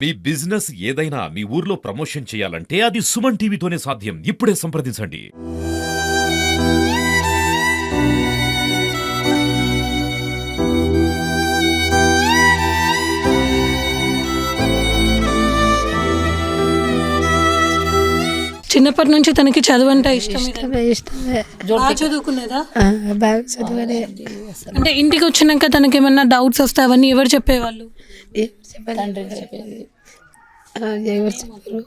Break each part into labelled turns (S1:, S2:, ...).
S1: మీ business ఏదైనా మీ ఊర్లో promotion చేయాలంటే అది సుమన్ టీవీతోనే సాధ్యం. ఇప్పుడే సంప్రదించండి.
S2: చిన్నప్పటి నుంచి తనకి చదువు అంటే
S3: ఇష్టమే.
S2: బాగా చదువుకునేదా?
S3: బాగా చదువునే.
S2: అంటే ఇంటికి వచ్చినాక తనకి ఏమన్నా డౌట్స్ వస్తే అవన్నీ ఎవరు చెప్పేవాళ్ళు?
S3: ఏం చెప్పాలి? ఎవరు చెప్పారు?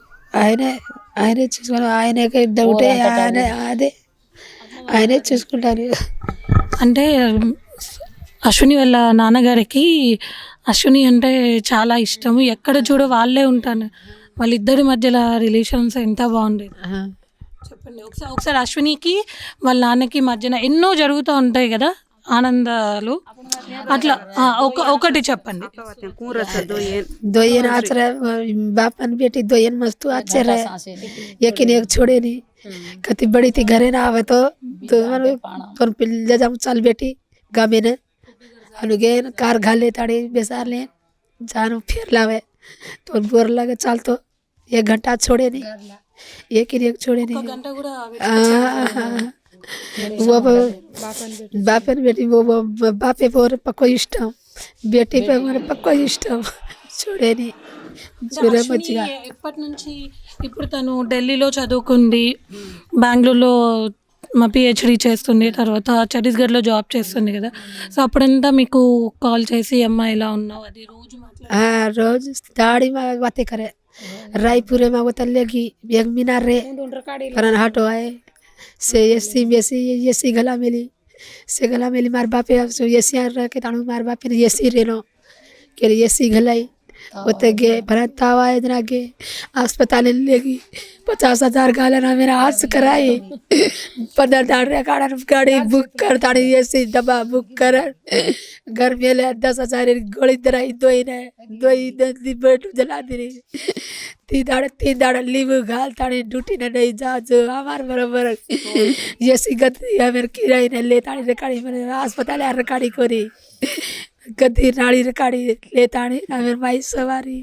S3: ఆయనే చూసుకుని ఆయనకే డౌటే ఆయనే చూసుకుంటారు.
S2: అంటే అశ్విని వాళ్ళ నాన్నగారికి అశ్విని అంటే చాలా ఇష్టము. ఎక్కడ చూడ వాళ్ళే ఉంటాను. వాళ్ళిద్దరి మధ్యలో రిలేషన్స్ ఎంత బాగుండేది చెప్పండి. ఒకసారి అశ్వినికి వాళ్ళ నాన్నకి మధ్యన ఎన్నో జరుగుతూ ఉంటాయి కదా ఆనందాలు, అట్లా ఒకటి చెప్పండి.
S3: दोयन आचरा बाप अन बेटी दोयन मस्तु अच्छे रहे, यकीन एक छोड़े नहीं. कति बड़ी थी घरे ना आवे तो पर पिल ले जाऊं चल बेटी गामे ने अनुगे कार घाले ताड़े बेसार ले जानो फिर लावे तो बोर लगे चल तो 1 घंटा छोड़े नहीं, यकीन एक छोड़े नहीं. वो बापन बेटी वो बापे पर पक्को इष्टम, बेटी पे हमारे पक्को इष्टम చూడే మంచిగా.
S2: ఎప్పటి నుంచి ఇప్పుడు తను ఢిల్లీలో చదువుకుంది, బెంగళూరులో మా పిహెచ్డి చేస్తుంది, తర్వాత ఛత్తీస్గఢ్లో జాబ్ చేస్తుంది కదా. సో అప్పుడంతా మీకు కాల్ చేసి అమ్మ ఇలా ఉన్నావు అది రోజు
S3: रोज दाढ़ी में बातें करे. रायपुर में वो तलेगी एक मीनार रे करन हटो आए से एसी गला मिली मार बापे एसी रह के ताणु मार बापे ने एसी रेनो के एसी गलाई होते गे भरतावा इतना गे अस्पताल लेगी 50,000 गालना मेरा हाथ कराए 15 दाड़े गाड़ी बुक कर ताड़ी एसी डब्बा बुक कर घर में ले 10,000 गोली दराई दो ही बैठ जला दी 3 दाड़े लीव घाल ताड़ी ड्यूटी ने नहीं जा जो हमार बराबर एसी गति हमें किराए ने ले ताड़ी रेकाड़ी मेरे अस्पताल रेकाड़ी कोरी गद्दी नाड़ी रेकाड़ी ले ताड़ी हमें माई सवारी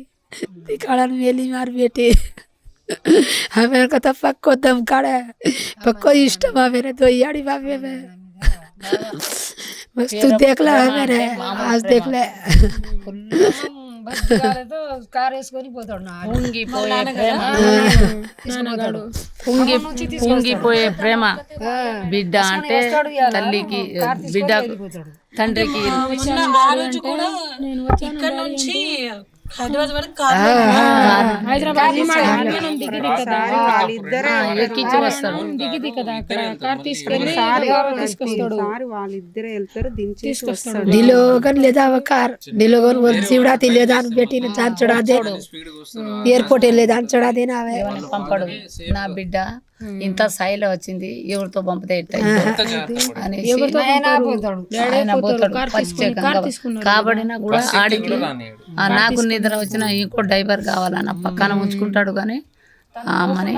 S3: दिखाड़न मेली मार बेटे हमें को तो पक्को दम काढ़े पक्को इष्ट मेरे दो याड़ी बाबे में बस तू देख ले मेरे आज देख ले
S4: పొంగిపోయే ప్రేమ బిడ్డ అంటే తల్లికి బిడ్డ తండ్రికి.
S2: ఇక్కడ నుంచి హైదరాబాద్ వరకు
S4: ఎక్కించి వస్తాడు.
S3: ढिलोगन ले जाव कार ढिलोगन वो जीवड़ाती ले जान बेटी ने जान चढ़ा दे एयरपोर्ट ले जान चढ़ा देना आवे
S4: పంపడు. నా బిడ్డ ఇంత స్థాయిలో వచ్చింది, ఎవరితో పంపితే ఎట్లా అనేసి ఆయన పోతాడు ప్రత్యేకంగా. కాబడినా కూడా ఆడికి నాకు నిద్ర వచ్చిన ఇంకో డ్రైవర్ కావాలన్న పక్కన ఉంచుకుంటాడు కానీ ఆమెని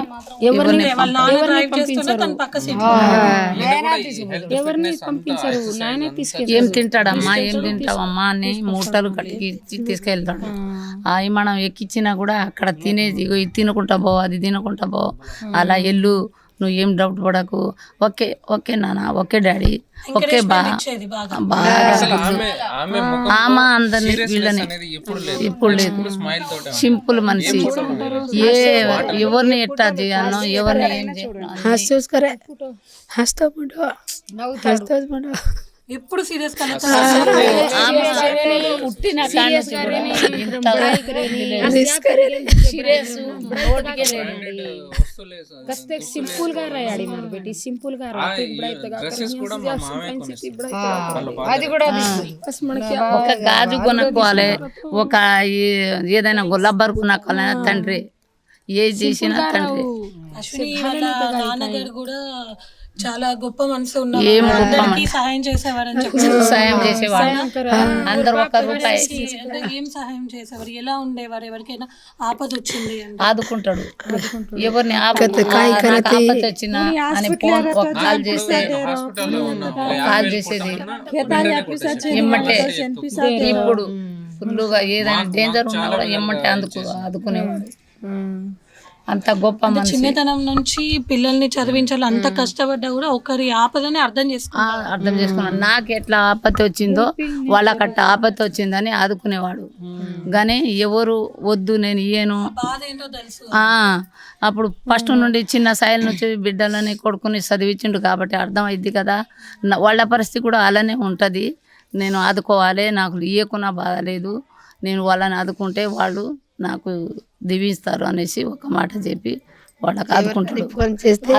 S4: ఏం తింటాడమ్మా ఏం తింటావమ్మా అని మూటలు కట్టికి తీసుకెళ్తాడు. అవి మనం ఎక్కించినా కూడా అక్కడ తినేది ఇది తినుకుంటా పో అది తినుకుంటా పో అలా ఎల్లు, నువ్వు ఏం డౌట్ పడకు, ఓకే ఓకే నాన్న, ఓకే డాడీ, ఓకే బాగా ఆమె అందరినీ వీళ్ళని ఇప్పుడు లేదు. సింపుల్ మనిషి, ఎవరిని ఎట్టా చేయాలనో ఎవరిని ఏం చేయాలి
S2: ఎప్పుడు సీరియస్
S5: సింపుల్ గా రాయాడి మన బేటి సింపుల్ గా అది కూడా
S4: ఒక గాజు కొనుక్కోవాలి, ఒక ఏదైనా గుల్లబ్బర్ కొనుక్కోవాలి. తండ్రి ఏ చేసినా తండ్రి.
S2: నాన్నగారు కూడా చాలా గొప్ప మనసు ఉన్నారు, సహాయం చేసేవారని చెప్పారు.
S4: సాయం చేసేవాడు అందరు ఒక్క రూపాయి
S2: ఏం సహాయం చేసేవారు, ఎలా ఉండేవారు, ఎవరికైనా ఆపద వచ్చింది
S4: ఆదుకుంటాడు. ఎవరిని ఆపద వచ్చినా అని ఫోన్ కాల్ చేస్తే కాల్ చేసేది ఎమ్మటే. ఇప్పుడు ఫుల్లుగా ఏదైనా డేంజర్ ఉన్నా కూడా ఎమ్మంటే ఆదుకునేవాడు. అంత గొప్ప మనిషి.
S2: చిన్నతనం నుంచి పిల్లల్ని చదివించాలి, అంత కష్టపడ్డా కూడా ఒకరి ఆపదని అర్థం
S4: చేసుకున్నాను. నాకు ఎట్లా ఆపత్తి వచ్చిందో వాళ్ళకి అట్లా ఆపత్తి వచ్చిందని ఆదుకునేవాడు. కానీ ఎవరు వద్దు నేను ఇయ్యను. అప్పుడు ఫస్ట్ నుండి చిన్న స్థాయిల నుంచి బిడ్డలని కొడుకుని చదివించిండు కాబట్టి అర్థమైద్ది కదా, వాళ్ళ పరిస్థితి కూడా అలానే ఉంటుంది. నేను ఆదుకోవాలి, నాకు ఇయ్యకున్నా బాధ లేదు, నేను వాళ్ళని ఆదుకుంటే వాళ్ళు నాకు దీవిస్తారు అనేసి ఒక మాట చెప్పి వాళ్ళకి ఆదుకుంటారు.
S3: ఫోన్ చేస్తే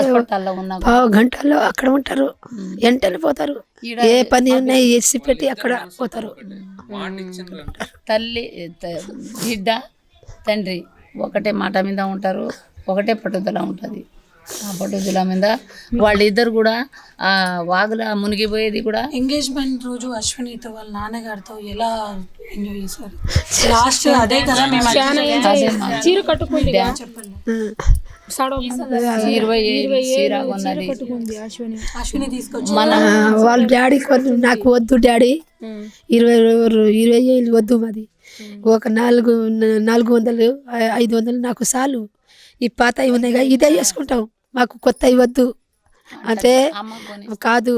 S3: పావు గంటల్లో అక్కడ ఉంటారు, వెంటనే పోతారు. ఏ పని ఉన్నాయి వేసి పెట్టి అక్కడ పోతారు.
S4: తల్లి బిడ్డ తండ్రి ఒకటే మాట మీద ఉంటారు, ఒకటే పట్టుదల ఉంటుంది. ఆ పట్టుదల మీద వాళ్ళిద్దరు కూడా ఆ వాగుల మునిగిపోయేది కూడా.
S2: ఎంగేజ్మెంట్ రోజు అశ్వినితో వాళ్ళ నాన్నగారితో ఎలా ఎంజాయ్ చేశారు? లాస్ట్ అదే కదా
S5: చీర కట్టుకుంది,
S2: చెప్పండి.
S4: 20 చీర కొన్నది
S2: అశ్విని తీసుకొచ్చి
S3: వాళ్ళ డాడీ నాకు వద్దు డాడీ, 20 వద్దు, మాది ఒక 400 500 నాకు చాలు, ఈ పాత ఉన్నాయి ఇదే చేసుకుంటాం, మాకు కొత్త వద్దు అంటే, కాదు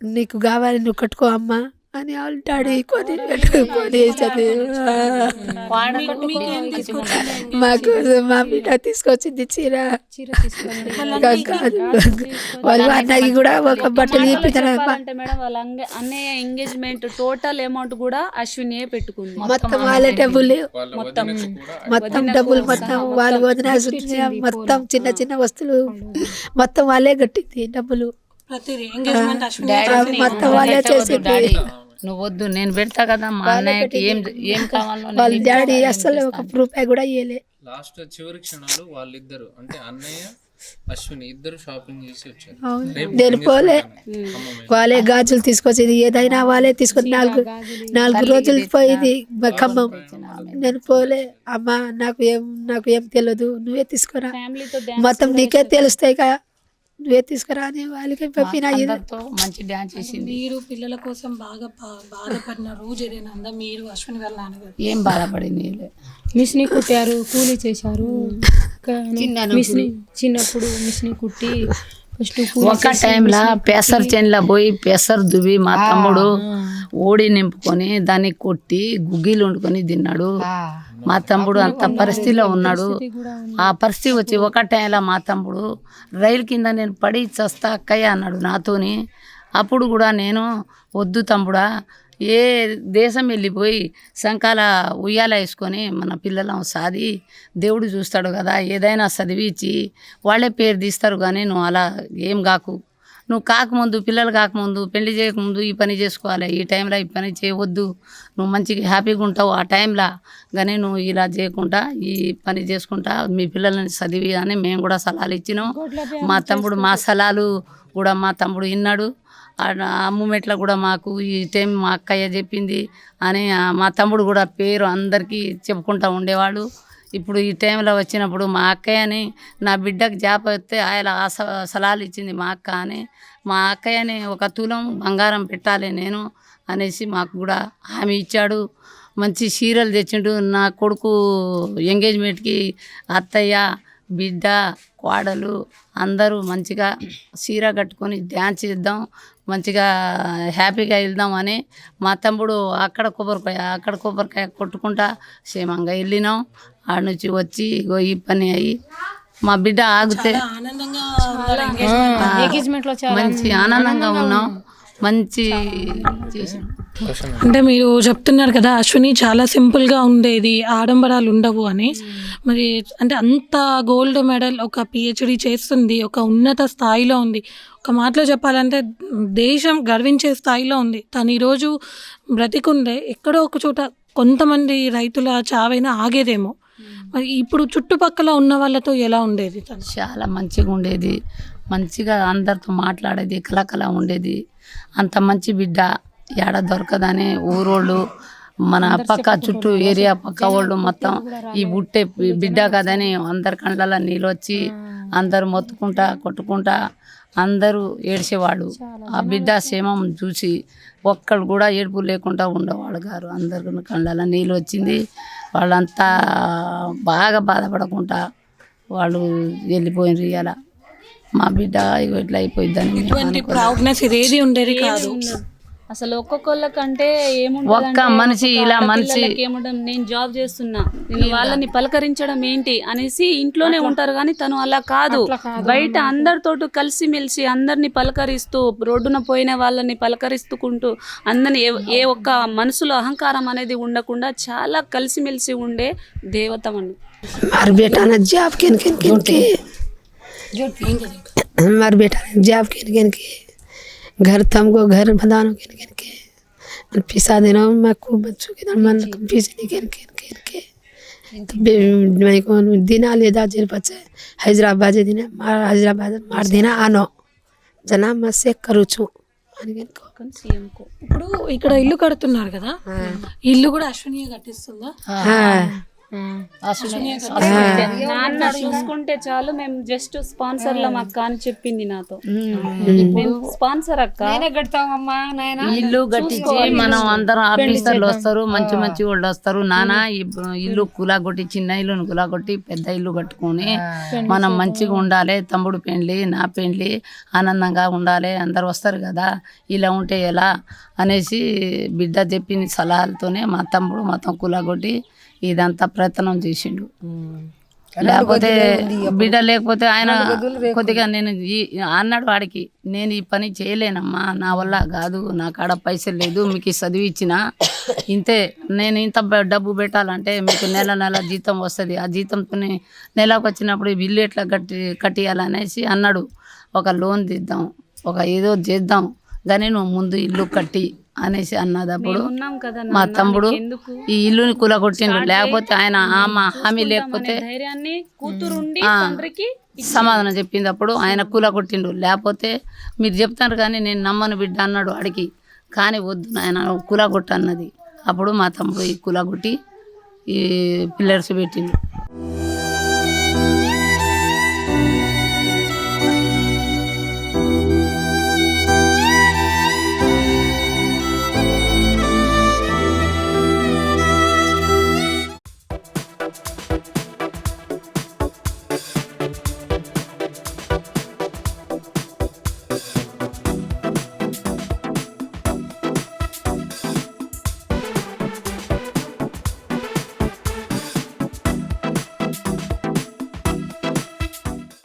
S3: నీకు కావాలి నువ్వు కట్టుకో అమ్మ అని వాళ్ళ డాడీ కొని మాకు మా బిడ్డ తీసుకొచ్చింది చీర. వాళ్ళు అన్నకి కూడా ఒక బట్టలు ఇప్పిస్తారు.
S5: మేడం వాళ్ళ అన్నయ్య ఎంగేజ్మెంట్ టోటల్ అమౌంట్ కూడా అశ్వినియే పెట్టుకుంది.
S3: మొత్తం వాళ్ళే డబ్బులు, మొత్తం డబ్బులు మొత్తం వాళ్ళు వదిన మొత్తం చిన్న చిన్న వస్తువులు మొత్తం వాళ్ళే కట్టింది డబ్బులు. మొత్తం వాళ్ళే చేసింది.
S4: నువ్వు వద్దు నేను పెడతా కదా మా అన్నయ్యకి ఏం కావాలో.
S3: వాళ్ళ డాడీ అసలు ఒక రూపాయి కూడా ఇవ్వలే.
S6: లాస్ట్ చివరి క్షణాలు వాళ్ళిద్దరు అంటే అన్నయ్య అశ్విని ఇద్దరు షాపింగ్ చేసి వచ్చారు.
S3: నేను పోలే, వాళ్ళే గాజులు తీసుకొచ్చింది, ఏదైనా వాళ్ళే తీసుకొచ్చి 4 రోజులు పోయింది ఖమ్మం. నేను పోలే, అమ్మ నాకు ఏం తెలియదు, నువ్వే తీసుకురా, మొత్తం నీకే తెలుస్తాయి కదా, నువ్వే తీసుకురా అని వాళ్ళకి పంపిన.
S4: మంచి డాన్స్ చేసింది.
S2: మీరు పిల్లల కోసం బాగా బాధపడిన రోజు ఏదైనా ఉందా? మీరు అశ్విని వాళ్ళ నాన్నగారు
S4: ఏం బాధపడింది?
S5: మిషని కుట్టారు, కూలీ చేశారు. చిన్నప్పుడు మిషని కుట్టి
S4: ఒక టైంలో పెసర్ చేనులో పోయి పెసర్ దువ్వి మా తమ్ముడు ఓడి నింపుకొని దాన్ని కొట్టి గుగ్గిలు వండుకొని తిన్నాడు. మా తమ్ముడు అంత పరిస్థితిలో ఉన్నాడు. ఆ పరిస్థితి వచ్చి ఒక టైంలో మా తమ్ముడు రైలు కింద నేను పడి చస్తా అక్కయ్య అన్నాడు నాతోని. అప్పుడు కూడా నేను వద్దు తమ్ముడా, ఏ దేశం వెళ్ళిపోయి సంకాల ఉయ్యాల వేసుకొని మన పిల్లలం సాది దేవుడు చూస్తాడు కదా, ఏదైనా చదివించి వాళ్ళే పేరు తీస్తారు. కానీ నువ్వు అలా ఏం కాకు, నువ్వు కాకముందు పిల్లలు కాకముందు పెళ్లి చేయకముందు ఈ పని చేసుకోవాలి, ఈ టైంలో ఈ పని చేయవద్దు, నువ్వు మంచిగా హ్యాపీగా ఉంటావు ఆ టైంలో, కానీ నువ్వు ఇలా చేయకుండా ఈ పని చేసుకుంటా మీ పిల్లల్ని చదివి అని మేము కూడా సలహాలు ఇచ్చినాం. మా తమ్ముడు మా సలహాలు కూడా మా తమ్ముడు విన్నాడు. ఆ మూమెంట్లో కూడా మాకు ఈ టైం మా అక్కయ్య చెప్పింది అని మా తమ్ముడు కూడా పేరు అందరికీ చెప్పుకుంటూ ఉండేవాడు. ఇప్పుడు ఈ టైంలో వచ్చినప్పుడు మా అక్కయ్యని నా బిడ్డకు జాబ్ వస్తే ఆయన సలహాలు ఇచ్చింది మా అక్క అని. మా అక్కయ్యని 1 తులం బంగారం పెట్టాలి నేను అనేసి మాకు కూడా హామీ ఇచ్చాడు. మంచి చీరలు తెచ్చిండు. నా కొడుకు ఎంగేజ్మెంట్కి అత్తయ్య బిడ్డ కోడలు అందరూ మంచిగా చీర కట్టుకొని డ్యాన్స్ చేద్దాం, మంచిగా హ్యాపీగా వెళ్దాం అని మా తమ్ముడు అక్కడ కొబ్బరికాయ కొట్టుకుంటా క్షేమంగా వెళ్ళినాం. ఆడ నుంచి వచ్చి ఈ పని అయ్యి మా బిడ్డ ఆగితే మంచి ఆనందంగా ఉన్నాం. మంచి చేసాం.
S2: అంటే మీరు చెప్తున్నారు కదా అశ్విని చాలా సింపుల్గా ఉండేది, ఆడంబరాలు ఉండవు అని. మరి అంటే అంత గోల్డ్ మెడల్, ఒక పిహెచ్డి చేస్తుంది, ఒక ఉన్నత స్థాయిలో ఉంది. ఒక మాటలో చెప్పాలంటే దేశం గర్వించే స్థాయిలో ఉంది. తను ఈరోజు బ్రతికుండే ఎక్కడో ఒక చోట కొంతమంది రైతుల చావైనా ఆగేదేమో. మరి ఇప్పుడు చుట్టుపక్కల ఉన్న వాళ్ళతో ఎలా ఉండేది? తను
S4: చాలా మంచిగా ఉండేది, మంచిగా అందరితో మాట్లాడేది, కలకల ఉండేది. అంత మంచి బిడ్డ ఏడ దొరకదని ఊరోళ్ళు మన పక్క చుట్టూ ఏరియా పక్క వాళ్ళు మొత్తం ఈ బుట్టే బిడ్డ కదని అందరి కండ్లలో నీళ్ళు వచ్చి అందరు మొత్తుకుంటా కొట్టుకుంటా అందరూ ఏడ్చేవాళ్ళు. ఆ బిడ్డ క్షేమం చూసి ఒక్కళ్ళు కూడా ఏడుపు లేకుండా ఉండేవాళ్ళు గారు. అందరికీ కళ్ళలో నీళ్ళు వచ్చింది. వాళ్ళంతా బాగా బాధపడకుండా వాళ్ళు వెళ్ళిపోయినారు. ఇవాళ మా బిడ్డ ఇగో ఇట్లా అయిపోయిందని
S2: ఇటువంటి ప్రౌడ్నెస్ ఇదేది ఉండేది కాదు.
S5: అసలు ఒక్కొక్కళ్ళకంటే
S4: ఒక్క మనిషి ఇలా మనిషి
S5: ఏముండదు, నేను జాబ్ చేస్తున్నా, నేను వాళ్ళని పలకరించడం ఏంటి అనేసి ఇంట్లోనే ఉంటారు. కానీ తను అలా కాదు, బయట అందరితోటి కలిసిమెలిసి అందరిని పలకరిస్తూ, రోడ్డున పోయిన వాళ్ళని పలకరిస్తుకుంటూ అందరిని ఏ ఒక్క మనసులో అహంకారం అనేది ఉండకుండా చాలా కలిసిమెలిసి ఉండే దేవతమని.
S3: हमारे बेटा ने जॉब किन किन किन के हमारे बेटा ने जॉब किन किन के घर तुमको घर बदानो किन किन के पिसा देना मैं खूब बच्चों के मन पिसने किन किन किन के मैं को दिना ले दा जेल बच्चे हैदराबाद दिन मार हैदराबाद मार देना आनो जना मैं से करू छु
S2: ఇప్పుడు ఇక్కడ ఇల్లు కడుతున్నారు కదా, ఇల్లు కూడా అశ్వినియే కట్టిస్తుందా?
S5: నాన్న చూసుకుంటే చాలు, మేము జస్ట్ స్పాన్సర్లం అక్క అని చెప్పింది నాతో. స్పాన్సర్ అక్క
S4: ఇల్లు కట్టించి మనం అందరం ఆఫీసర్లు వస్తారు, మంచి మంచి వాళ్ళు వస్తారు. నాన్న ఇల్లు కులాగొట్టి, చిన్న ఇల్లును కులాగొట్టి పెద్ద ఇల్లు కట్టుకొని మనం మంచిగా ఉండాలి, తమ్ముడు పెండ్లి నా పెండ్లి ఆనందంగా ఉండాలి, అందరు వస్తారు కదా, ఇలా ఉంటే ఎలా అనేసి బిడ్డ చెప్పిన సలహాలతోనే మా తమ్ముడు మొత్తం కులాగొట్టి ఇదంతా ప్రయత్నం చేసిండు. లేకపోతే బిడ్డ లేకపోతే ఆయన కొద్దిగా నేను అన్నాడు వాడికి, నేను ఈ పని చేయలేనమ్మా, నా వల్ల కాదు, నా కాడ పైసలు లేదు, మీకు చదివి ఇచ్చిన ఇంతే, నేను ఇంత డబ్బు పెట్టాలంటే మీకు నెల నెల జీతం వస్తుంది, ఆ జీతంతో నెలకు వచ్చినప్పుడు బిల్లు ఎట్లా కట్టియాలనేసి అన్నాడు. ఒక లోన్ తీద్దాం, ఒక ఏదో చేద్దాం, కానీ నువ్వు ముందు ఇల్లు కట్టి అనేసి అన్నదప్పుడు మా తమ్ముడు ఈ ఇల్లుని కూలగొట్టిండు. లేకపోతే ఆయన హామీ లేకపోతే సమాధానం చెప్పిందప్పుడు ఆయన కూలగొట్టిండు. లేకపోతే మీరు చెప్తారు కానీ నేను నమ్మను బిడ్డ అన్నాడు అడిగి, కానీ వద్దు ఆయన కూలగొట్టు అన్నది. అప్పుడు మా తమ్ముడు ఈ కూలగొట్టి ఈ పిల్లర్స్ పెట్టిండు.